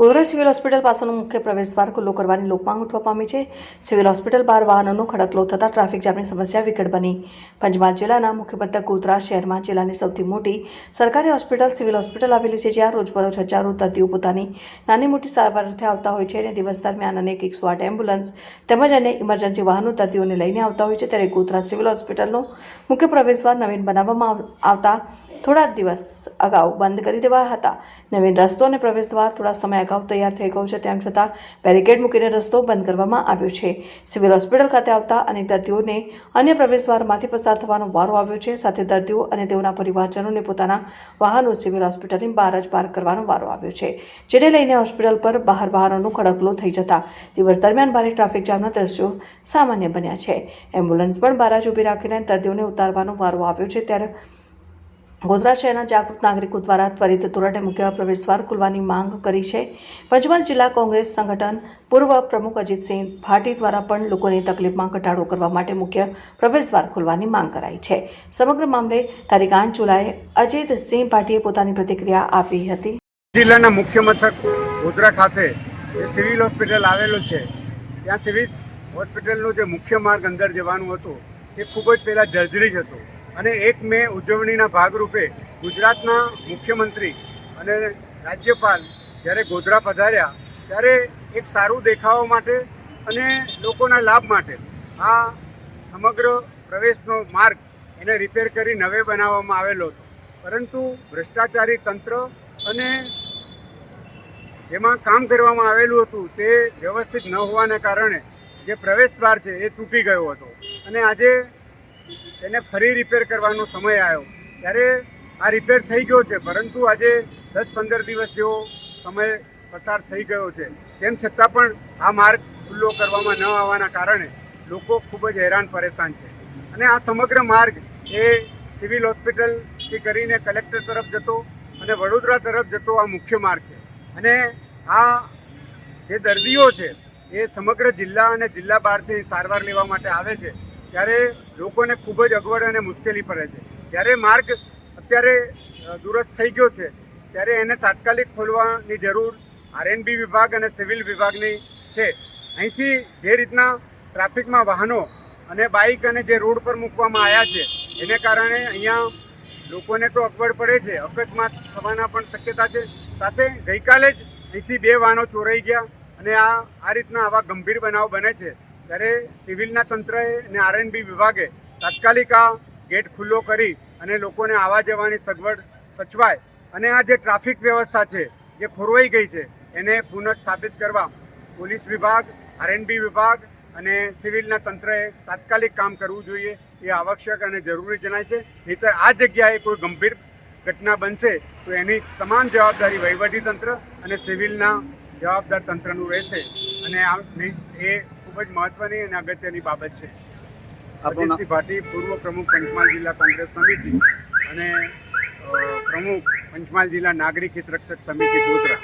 Godhra civil hospital પાસેનો મુખ્ય પ્રવેશદ્વાર ખુલ્લો કરવાની લોકમાંગ ઉઠવા પામી છે। સિવિલ હોસ્પિટલ બહાર વાહનોનો ખડકલો થતાં ટ્રાફિક જામની સમસ્યા વિકટ બની। પંચમહાલ જિલ્લાના મુખ્ય મથક ગોધરા શહેરમાં જિલ્લાની સૌથી મોટી સરકારી હોસ્પિટલ સિવિલ હોસ્પિટલ આવેલી છે, જ્યાં રોજબરોજ હજારો દર્દીઓ પોતાની નાની મોટી સારવાર અર્થે આવતા હોય છે અને દિવસ દરમિયાન અનેક 108 એમ્બ્યુલન્સ તેમજ અન્ય ઇમરજન્સી વાહનો દર્દીઓને લઈને આવતા હોય છે। ત્યારે ગોધરા સિવિલ હોસ્પિટલનો મુખ્ય પ્રવેશદ્વાર નવીન બનાવવામાં આવતા થોડા દિવસ અગાઉ બંધ કરી દેવાયા હતા। નવીન રસ્તો અને પ્રવેશદ્વાર થોડા સમય અગાઉ તૈયાર થઈ ગયો છે, તેમ છતાં બેરિકેડ મૂકીને રસ્તો બંધ કરવામાં આવ્યો છે। સિવિલ હોસ્પિટલ ખાતે આવતા અનેક દર્દીઓને અન્ય પ્રવેશદ્વારમાંથી પસાર થવાનો વારો આવ્યો છે, સાથે દર્દીઓ અને તેઓના પરિવારજનોને પોતાના વાહનો સિવિલ હોસ્પિટલની બહાર જ પાર્ક કરવાનો વારો આવ્યો છે, જેને લઈને હોસ્પિટલ પર બહાર વાહનોનો ખડકલો થઈ જતા દિવસ દરમિયાન ભારે ટ્રાફિક જામના દ્રશ્યો સામાન્ય બન્યા છે। એમ્બ્યુલન્સ પણ બહાર જ ઊભી રાખીને દર્દીઓને ઉતારવાનો વારો આવ્યો છે। ત્યારે ગોધરા શહેરના જાગૃત નાગરિકો દ્વારા ત્વરિત ધોરણે મુખ્ય પ્રવેશદ્વાર ખોલવાની માંગ કરી છે। પંચમહાલ જિલ્લા કોંગ્રેસ સંગઠન પૂર્વ પ્રમુખ અજીતસિંહ ભાટી દ્વારા પણ લોકોની તકલીફમાં ઘટાડો કરવા માટે મુખ્ય પ્રવેશદ્વાર ખોલવાની માંગ કરાઈ છે। સમગ્ર મામલે તારીખ 8 જુલાઈએ અજીતસિંહ ભાટીએ પોતાની પ્રતિક્રિયા આપી હતી। જિલ્લાના મુખ્ય મથક ગોધરા ખાતે જે સિવિલ હોસ્પિટલ આવેલું છે, ત્યાં સિવિલ હોસ્પિટલનું જે મુખ્ય માર્ગ અંદર જવાનું હતું તે ખૂબ જ પહેલાં જર્જરિત હતું અને 1 મે ઉજવણીના ભાગરૂપે ગુજરાતના મુખ્યમંત્રી અને રાજ્યપાલ જ્યારે ગોધરા પધાર્યા ત્યારે એક સારું દેખાવા માટે અને લોકોના લાભ માટે આ સમગ્ર પ્રવેશનો માર્ગ એને રિપેર કરી નવે બનાવવામાં આવેલો હતો, પરંતુ ભ્રષ્ટાચારી તંત્ર અને જેમાં કામ કરવામાં આવેલું હતું તે વ્યવસ્થિત ન હોવાને કારણે જે પ્રવેશદ્વાર છે એ તૂટી ગયો હતો અને આજે તેને ફરી રિપેર કરવાનો સમય આવ્યો ત્યારે આ રિપેર થઈ ગયો છે, પરંતુ આજે 10-15 દિવસ જેવો સમય પસાર થઈ ગયો છે, તેમ છતાં પણ આ માર્ગ ખુલ્લો કરવામાં ન આવવાના કારણે લોકો ખૂબ જ હેરાન પરેશાન છે। અને આ સમગ્ર માર્ગ એ સિવિલ હોસ્પિટલથી કરીને કલેક્ટર તરફ જતો અને વડોદરા તરફ જતો આ મુખ્ય માર્ગ છે અને આ જે દર્દીઓ છે એ સમગ્ર જિલ્લા અને જિલ્લા બહારથી સારવાર લેવા માટે આવે છે, ત્યારે લોકોને ખૂબ જ અગવડ અને મુશ્કેલી પડે છે। જ્યારે માર્ગ અત્યારે દુરસ્ત થઈ ગયો છે ત્યારે એને તાત્કાલિક ખોલવાની જરૂર આરએનબી વિભાગ અને સિવિલ વિભાગની છે। અહીંથી જે રીતના ટ્રાફિકમાં વાહનો અને બાઇક અને જે રોડ પર મૂકવામાં આવ્યા છે એને કારણે અહીંયા લોકોને તો અગવડ પડે છે, અકસ્માત થવાના પણ શક્યતા છે। સાથે ગઈકાલે જ અહીંથી 2 વાહનો ચોરાઈ ગયા અને આ રીતના આવા ગંભીર બનાવ બને છે, ત્યારે સિવિલના તંત્રએ અને આરએનબી વિભાગે તાત્કાલિક આ ગેટ ખુલ્લો કરી અને લોકોને આવવા જવાની સગવડ સચવાય અને આ જે ટ્રાફિક વ્યવસ્થા છે જે ખોરવાઈ ગઈ છે એને પુનઃસ્થાપિત કરવા પોલીસ વિભાગ, આરએનબી વિભાગ અને સિવિલના તંત્રએ તાત્કાલિક કામ કરવું જોઈએ, એ આવશ્યક અને જરૂરી જણાય છે। નહીંતર આ જગ્યાએ કોઈ ગંભીર ઘટના બનશે તો એની તમામ જવાબદારી વહીવટીતંત્ર અને સિવિલના જવાબદાર તંત્રનું રહેશે અને એ ખૂબ જ મહત્વની અને અગત્યની બાબત છે। અજીતસિંહ ભાટી, પૂર્વ પ્રમુખ પંચમહાલ જિલ્લા કોંગ્રેસ સમિતિ અને પ્રમુખ પંચમહાલ જિલ્લા નાગરિક હિત રક્ષક સમિતિ ગોધરા।